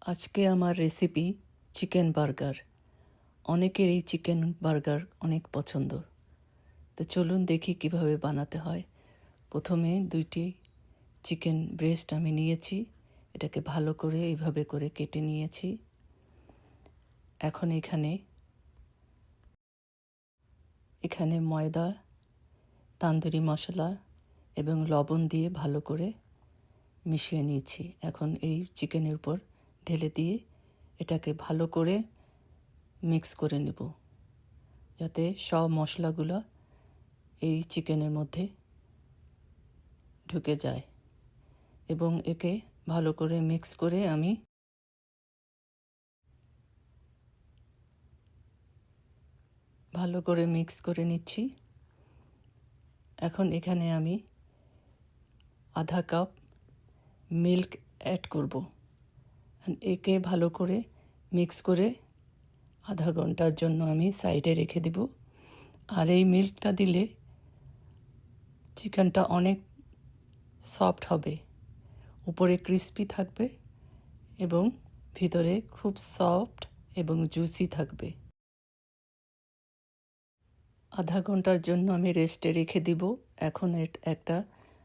আজকে আমার recipe chicken burger. অনেকের এই চিকেন বার্গার অনেক পছন্দ। তো চলুন দেখি কিভাবে বানাতে হয়। প্রথমে 2টি চিকেন ব্রেস্ট আমি নিয়েছি, এটাকে ভালো করে এইভাবে করে কেটে নিয়েছি। এখন এখানে ময়দা, তান্দুরি মশলা এবং লবণ দিয়ে ভালো করে মিশিয়ে নিয়েছি। এখন এই চিকেনের উপর ঢেলে দিয়ে এটাকে ভালো করে মিক্স করে নেব, যাতে সব মশলাগুলো এই চিকেনের মধ্যে ঢুকে যায়। এবং একে ভালো করে মিক্স করে আমি মিক্স করে নিচ্ছি। এখন এখানে আমি আধা কাপ মিল্ক অ্যাড করব। একে ভালো করে মিক্স করে আধা ঘন্টার জন্য আমি সাইডে রেখে দেব। আর এই মিল্কটা দিলে চিকেনটা অনেক সফট হবে, উপরে ক্রিস্পি থাকবে এবং ভিতরে খুব সফট এবং জুসি থাকবে। আধা ঘন্টার জন্য আমি রেস্টে রেখে দিব। এখন একটা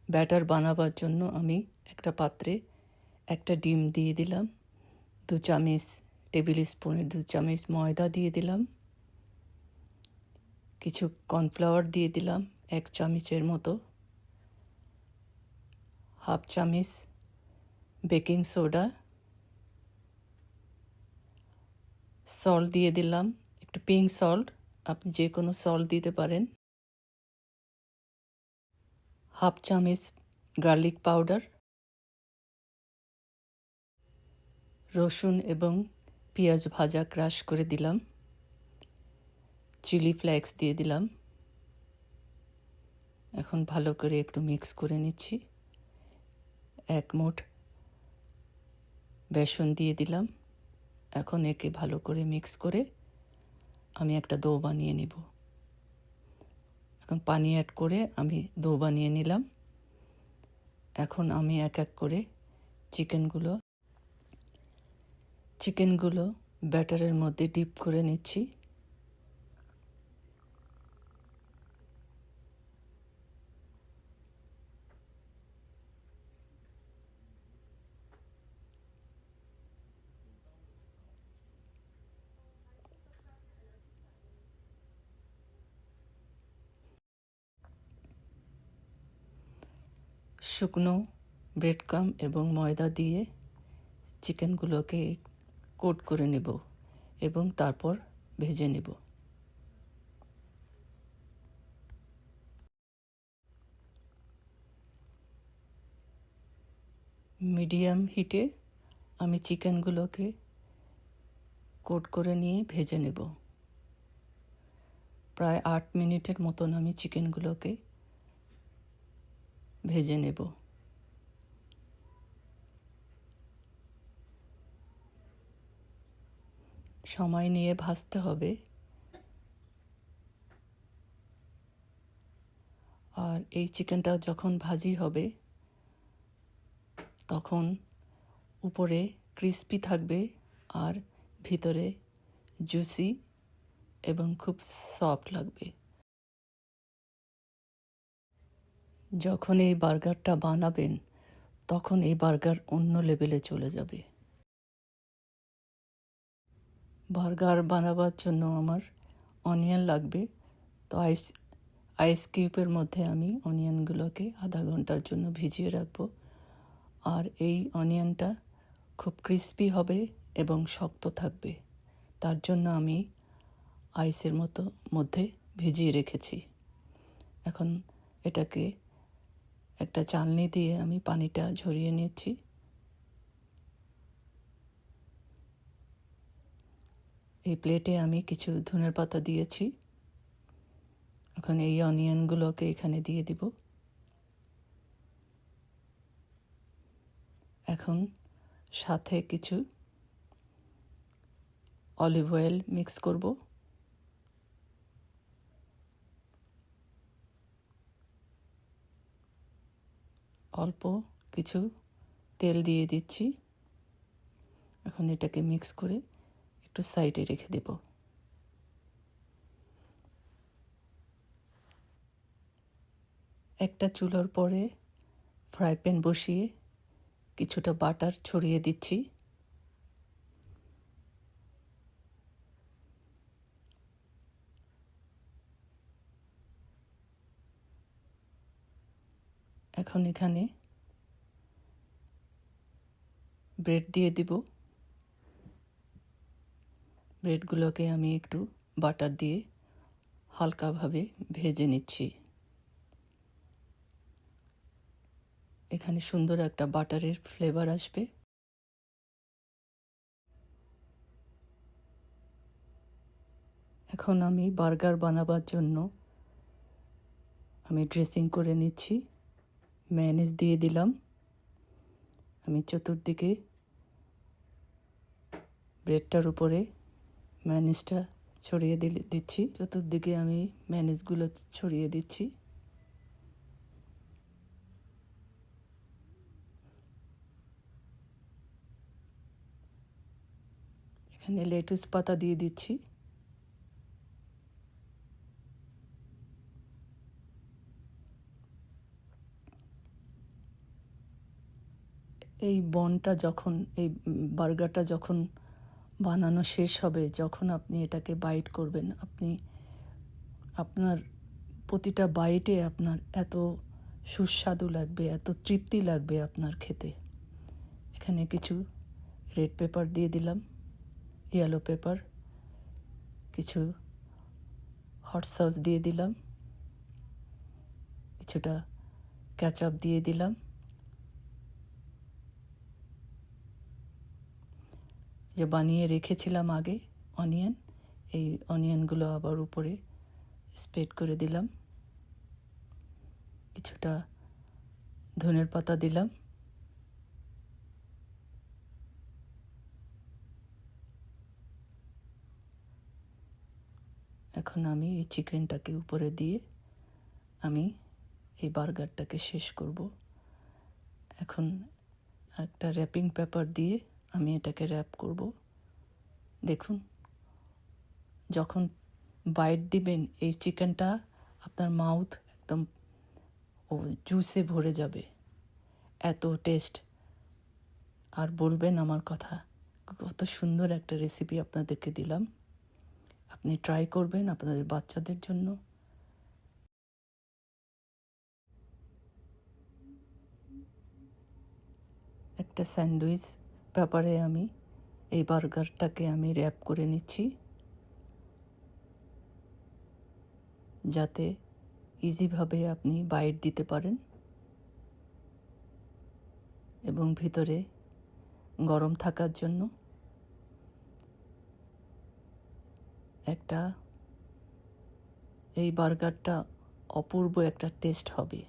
ব্যাটার বানাবার জন্য আমি একটা পাত্রে একটা ডিম দিয়ে দিলাম, 2 চামচ টেবিল স্পুনের 2 চামচ ময়দা দিয়ে দিলাম, কিছু কর্নফ্লাওয়ার দিয়ে দিলাম 1 চামচের মতো, হাফ চামচ বেকিং সোডা, সল্ট দিয়ে দিলাম, একটু পিঙ্ক সল্ট, আপনি যে কোনো সল্ট দিতে পারেন, হাফ চামচ গার্লিক পাউডার, রসুন এবং পেঁয়াজ ভাজা ক্রাশ করে দিলাম, চিলি ফ্লেক্স দিয়ে দিলাম। এখন ভালো করে একটু মিক্স করে নিচ্ছি। 1 মুঠ বেসন দিয়ে দিলাম। এখন একে ভালো করে মিক্স করে আমি একটা ডো বানিয়ে নেব। এখন পানি অ্যাড করে আমি ডো বানিয়ে নিলাম। এখন আমি এক এক করে চিকেনগুলো ব্যাটারের মধ্যে ডিপ করে নিচ্ছি। শুকনো ব্রেডক্রাম্ব এবং ময়দা দিয়ে চিকেনগুলোকে কোট করে নেব এবং তারপর ভেজে নেব। মিডিয়াম হিটে আমি চিকেনগুলোকে কোট করে নিয়ে ভেজে নেব। প্রায় 8 মিনিটের মতন আমি চিকেনগুলোকে ভেজে নেব। সময় নিয়ে ভাজতে হবে। আর এই চিকেনটা যখন ভাজি হবে তখন উপরে ক্রিস্পি থাকবে আর ভিতরে জুসি এবং খুব সফট লাগবে। যখন এই বার্গারটা বানাবেন তখন এই বার্গার অন্য লেভেলে চলে যাবে। বার্গার বানাবার জন্য আমার অনিয়ন লাগবে। তো আইস কিউবের মধ্যে আমি অনিয়নগুলোকে আধা ঘন্টার জন্য ভিজিয়ে রাখবো। আর এই অনিয়নটা খুব ক্রিস্পি হবে এবং শক্ত থাকবে, তার জন্য আমি আইসের মধ্যে ভিজিয়ে রেখেছি। এখন এটাকে একটা চালনি দিয়ে আমি পানিটা ঝরিয়ে নিচ্ছি। এই প্লেটে আমি কিছু ধনের পাতা দিয়েছি। এখন এই অনিয়নগুলোকে এখানে দিয়ে দিব। এখন সাথে কিছু অলিভ অয়েল মিক্স করব। অল্প কিছু তেল দিয়ে দিচ্ছি। এখন এটাকে মিক্স করে একটু সাইডে রেখে দেব। একটা চুলার পরে ফ্রাই প্যান বসিয়ে কিছুটা বাটার ছড়িয়ে দিচ্ছি। এখন এখানে ব্রেড দিয়ে দিব। ব্রেডগুলোকে আমি একটু বাটার দিয়ে হালকাভাবে ভেজে নিচ্ছি। এখানে সুন্দর একটা বাটারের ফ্লেভার আসবে। এখন আমি বার্গার বানাবার জন্য আমি ড্রেসিং করে নিচ্ছি। মেয়োনিজ দিয়ে দিলাম। আমি চতুর্দিকে ব্রেডটার উপরে মেয়োনিজটা ছড়িয়ে দিচ্ছি। চতুর্দিকে আমি মেয়োনিজগুলো ছড়িয়ে দিচ্ছি। এখানে লেটুস পাতা দিয়ে দিচ্ছি। এই এই বার্গারটা যখন বানানো শেষ হবে, যখন আপনি এটাকে বাইট করবেন, আপনার প্রতিটা বাইটে আপনার এত সুস্বাদু লাগবে, এত তৃপ্তি লাগবে আপনার খেতে। এখানে কিছু রেড পেপার দিয়ে দিলাম, ইয়েলো পেপার, কিছু হট সস দিয়ে দিলাম, কিছুটা কেচাপ দিয়ে দিলাম। যে বানিয়ে রেখেছিলাম আগে অনিয়ন, এই অনিয়নগুলো আবার উপরে স্প্রেড করে দিলাম। কিছুটা ধনের পাতা দিলাম। এখন আমি এই চিকেনটাকে উপরে দিয়ে আমি এই বার্গারটাকে শেষ করব। এখন একটা র্যাপিং পেপার দিয়ে আমি এটাকে র্যাপ করব। দেখুন, যখন বাইট দিবেন এই চিকেনটা আপনার মাউথ একদম জুসে ভরে যাবে, এত টেস্ট। আর বলবেন আমার কথা, কত সুন্দর একটা রেসিপি আপনাদেরকে দিলাম। আপনি ট্রাই করবেন আপনাদের বাচ্চাদের জন্য। একটা স্যান্ডউইচ পেপারে আমি এই বার্গারটাকে আমি র্যাপ করে নিচ্ছি, যাতে ইজিভাবে আপনি বাইট দিতে পারেন এবং ভিতরে গরম থাকার জন্য এই বার্গারটা অপূর্ব একটা টেস্ট হবে।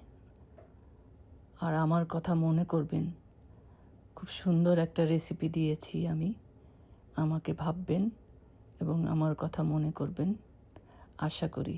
আর আমার কথা মনে করবেন, খুব সুন্দর একটা রেসিপি দিয়েছি আমি, আমাকে ভাববেন এবং আমার কথা মনে করবেন, আশা করি।